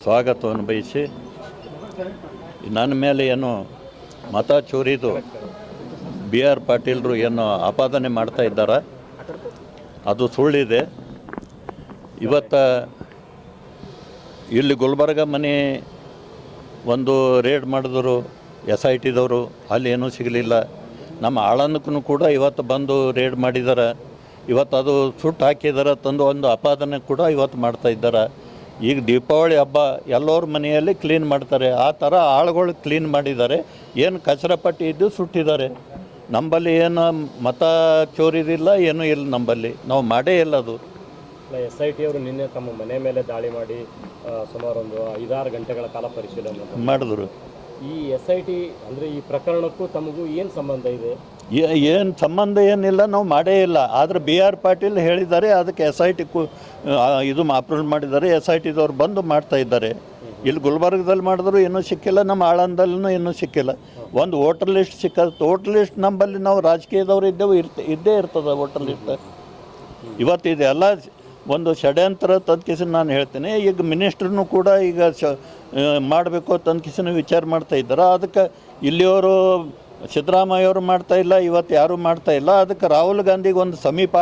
ಸ್ವಾಗತವನ್ನು ಬಯಸಿ ನನ್ನ ಮೇಲೆ ಏನು ಮತ ಚೋರಿದು ಬಿ ಆರ್ ಪಾಟೀಲರು ಏನು ಆಪಾದನೆ ಮಾಡ್ತಾ ಇದ್ದಾರೆ ಅದು ಸುಳ್ಳಿದೆ. ಇವತ್ತು ಇಲ್ಲಿ ಗುಲ್ಬರ್ಗ ಮನೆ ಒಂದು ರೇಡ್ ಮಾಡಿದ್ರು SITದವರು, ಅಲ್ಲಿ ಏನೂ ಸಿಗಲಿಲ್ಲ. ನಮ್ಮ ಆಳಂದಕ್ಕೂ ಕೂಡ ಇವತ್ತು ಬಂದು ರೇಡ್ ಮಾಡಿದ್ದಾರೆ. ಇವತ್ತು ಅದು ಸುಟ್ಟು ಹಾಕಿದ್ದಾರೆ ತಂದು ಒಂದು ಆಪಾದನೆ ಕೂಡ ಇವತ್ತು ಮಾಡ್ತಾ ಇದ್ದಾರೆ. ಈಗ ದೀಪಾವಳಿ ಹಬ್ಬ ಎಲ್ಲರ ಮನೆಯಲ್ಲಿ ಕ್ಲೀನ್ ಮಾಡ್ತಾರೆ, ಆ ಥರ ಆಳುಗಳು ಕ್ಲೀನ್ ಮಾಡಿದ್ದಾರೆ. ಏನು ಕಚರ ಪಟ್ಟಿ ಇದ್ದು ಸುಟ್ಟಿದ್ದಾರೆ. ನಂಬಲ್ಲಿ ಏನು ಮತ ಚೋರಿದಿಲ್ಲ, ಏನೂ ಇಲ್ಲ. ನಂಬಲ್ಲಿ ನಾವು ಮಾಡೇ ಇಲ್ಲ. ಅದು SIT ಅವರು ನಿನ್ನೆ ತಮ್ಮ ಮನೆ ಮೇಲೆ ದಾಳಿ ಮಾಡಿ ಸುಮಾರು ಒಂದು 5-6 ಗಂಟೆಗಳ ಕಾಲ ಪರಿಶೀಲನೆ ಮಾಡಿದ್ರು. ಈ SIT ಅಂದರೆ ಈ ಪ್ರಕರಣಕ್ಕೂ ತಮಗೂ ಏನು ಸಂಬಂಧ ಇದೆ? ಏನು ಸಂಬಂಧ ಏನಿಲ್ಲ, ನಾವು ಮಾಡೇ ಇಲ್ಲ. ಆದರೆ ಬಿ ಆರ್ ಪಾಟೀಲ್ ಹೇಳಿದ್ದಾರೆ, ಅದಕ್ಕೆ SIT ಇದು ಅಪ್ರೂವ್ ಮಾಡಿದ್ದಾರೆ. SITದವ್ರು ಬಂದು ಮಾಡ್ತಾ ಇದ್ದಾರೆ. ಇಲ್ಲಿ ಗುಲ್ಬರ್ಗದಲ್ಲಿ ಮಾಡಿದ್ರು ಇನ್ನೂ ಸಿಕ್ಕಿಲ್ಲ, ನಮ್ಮ ಆಳಂದಲ್ಲೂ ಇನ್ನೂ ಸಿಕ್ಕಿಲ್ಲ. ಒಂದು ವೋಟರ್ ಲಿಸ್ಟ್ ಸಿಕ್ಕ, ವೋಟರ್ ಲಿಸ್ಟ್ ನಂಬಲ್ಲಿ ನಾವು ರಾಜಕೀಯದವ್ರು ಇದ್ದೇವೆ, ಇದ್ದೇ ಇರ್ತದೆ ವೋಟರ್ ಲಿಸ್ಟ್. ಇವತ್ತು ಇದೆಲ್ಲ ಒಂದು ಷಡ್ಯಂತ್ರ ತಂದ್ಕಿಸಿ ನಾನು ಹೇಳ್ತೀನಿ. ಈಗ ಮಿನಿಸ್ಟ್ರನ್ನು ಕೂಡ ಈಗ ಮಾಡಬೇಕು ತಂದ್ಕಿಸಿನ ವಿಚಾರ ಮಾಡ್ತಾ ಇದ್ದಾರೆ. ಅದಕ್ಕೆ ಇಲ್ಲಿಯವರು ಸಿದ್ದರಾಮಯ್ಯವರು ಮಾಡ್ತಾ ಇಲ್ಲ, ಇವತ್ತು ಯಾರೂ ಮಾಡ್ತಾ ಇಲ್ಲ. ಅದಕ್ಕೆ ರಾಹುಲ್ ಗಾಂಧಿಗೆ ಒಂದು ಸಮೀಪ